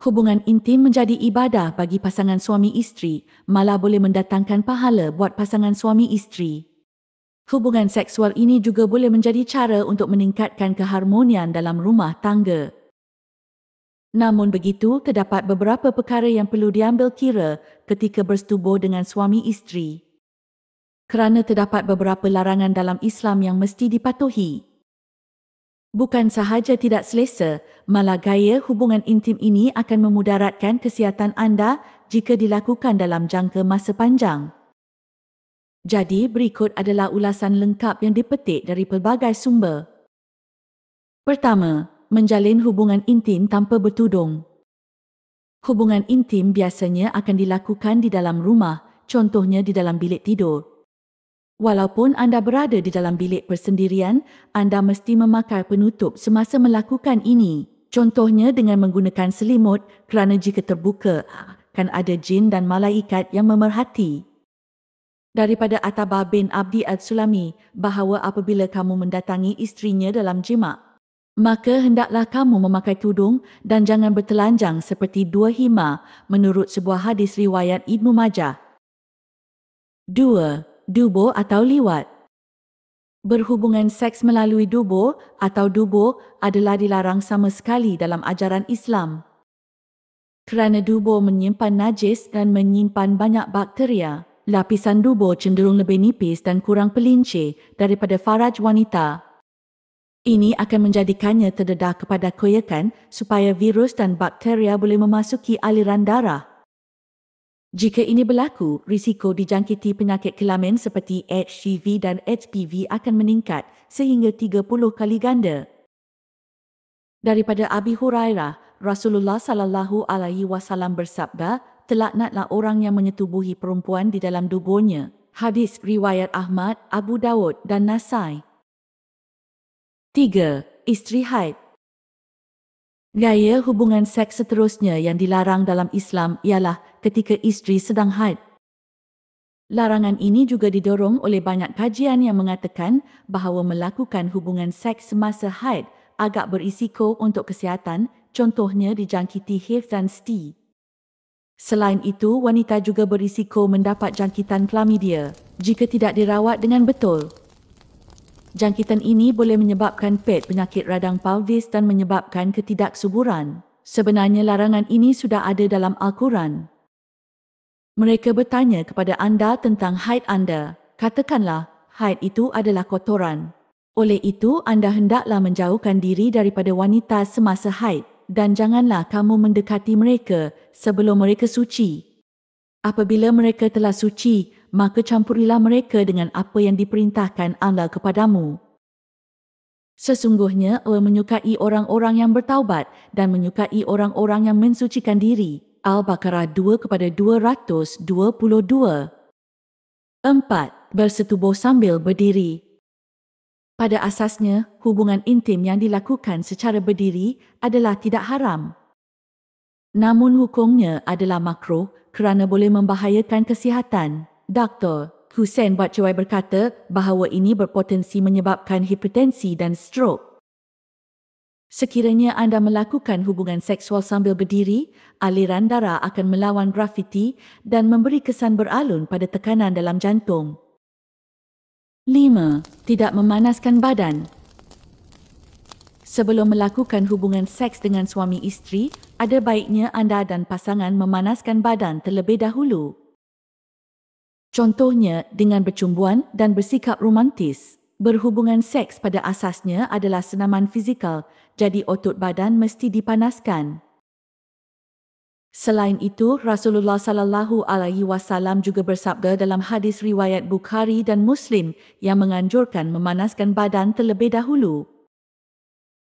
Hubungan intim menjadi ibadah bagi pasangan suami isteri, malah boleh mendatangkan pahala buat pasangan suami isteri. Hubungan seksual ini juga boleh menjadi cara untuk meningkatkan keharmonian dalam rumah tangga. Namun begitu, terdapat beberapa perkara yang perlu diambil kira ketika bersetubuh dengan suami isteri. Kerana terdapat beberapa larangan dalam Islam yang mesti dipatuhi. Bukan sahaja tidak selesa, malah gaya hubungan intim ini akan memudaratkan kesihatan anda jika dilakukan dalam jangka masa panjang. Jadi, berikut adalah ulasan lengkap yang dipetik dari pelbagai sumber. Pertama, menjalin hubungan intim tanpa bertudung. Hubungan intim biasanya akan dilakukan di dalam rumah, contohnya di dalam bilik tidur. Walaupun anda berada di dalam bilik persendirian, anda mesti memakai penutup semasa melakukan ini. Contohnya dengan menggunakan selimut kerana jika terbuka, kan ada jin dan malaikat yang memerhati. Daripada Atabah bin Abdi Al-Sulami, bahawa apabila kamu mendatangi isterinya dalam jima', maka hendaklah kamu memakai tudung dan jangan bertelanjang seperti dua hima menurut sebuah hadis riwayat Ibnu Majah. 2. Dubur atau liwat. Berhubungan seks melalui dubur atau dubur adalah dilarang sama sekali dalam ajaran Islam. Kerana dubur menyimpan najis dan menyimpan banyak bakteria, lapisan dubur cenderung lebih nipis dan kurang pelincir daripada faraj wanita. Ini akan menjadikannya terdedah kepada koyakan supaya virus dan bakteria boleh memasuki aliran darah. Jika ini berlaku, risiko dijangkiti penyakit kelamin seperti HCV dan HPV akan meningkat sehingga 30 kali ganda. Daripada Abi Hurairah, Rasulullah SAW bersabda, "Telaknatlah orang yang menyetubuhi perempuan di dalam duburnya." Hadis riwayat Ahmad, Abu Dawud dan Nasai. 3. Isteri haid. Gaya hubungan seks seterusnya yang dilarang dalam Islam ialah ketika isteri sedang haid. Larangan ini juga didorong oleh banyak kajian yang mengatakan bahawa melakukan hubungan seks semasa haid agak berisiko untuk kesihatan, contohnya dijangkiti HIV dan STI. Selain itu, wanita juga berisiko mendapat jangkitan klamidia jika tidak dirawat dengan betul. Jangkitan ini boleh menyebabkan PET, penyakit radang pelvis dan menyebabkan ketidaksuburan. Sebenarnya larangan ini sudah ada dalam Al-Quran. Mereka bertanya kepada anda tentang haid anda. Katakanlah, haid itu adalah kotoran. Oleh itu, anda hendaklah menjauhkan diri daripada wanita semasa haid dan janganlah kamu mendekati mereka sebelum mereka suci. Apabila mereka telah suci, maka campurilah mereka dengan apa yang diperintahkan Allah kepadamu. Sesungguhnya Allah menyukai orang-orang yang bertaubat dan menyukai orang-orang yang mensucikan diri. Al-Baqarah 2:222. 4. Bersetubuh sambil berdiri. Pada asasnya, hubungan intim yang dilakukan secara berdiri adalah tidak haram. Namun hukumnya adalah makruh kerana boleh membahayakan kesihatan. Dr. Hussein Batchawai berkata bahawa ini berpotensi menyebabkan hipertensi dan strok. Sekiranya anda melakukan hubungan seksual sambil berdiri, aliran darah akan melawan grafiti dan memberi kesan beralun pada tekanan dalam jantung. 5. Tidak memanaskan badan. Sebelum melakukan hubungan seks dengan suami isteri, ada baiknya anda dan pasangan memanaskan badan terlebih dahulu. Contohnya dengan bercumbuan dan bersikap romantis. Berhubungan seks pada asasnya adalah senaman fizikal, jadi otot badan mesti dipanaskan. Selain itu, Rasulullah SAW juga bersabda dalam hadis riwayat Bukhari dan Muslim yang menganjurkan memanaskan badan terlebih dahulu.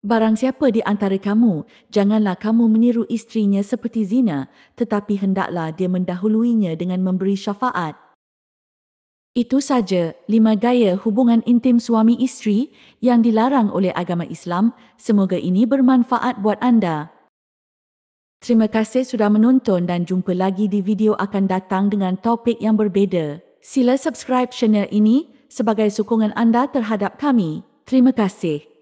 Barang siapa di antara kamu, janganlah kamu meniru isterinya seperti zina, tetapi hendaklah dia mendahuluinya dengan memberi syafaat. Itu saja 5 gaya hubungan intim suami isteri yang dilarang oleh agama Islam. Semoga ini bermanfaat buat anda. Terima kasih sudah menonton dan jumpa lagi di video akan datang dengan topik yang berbeza. Sila subscribe channel ini sebagai sokongan anda terhadap kami. Terima kasih.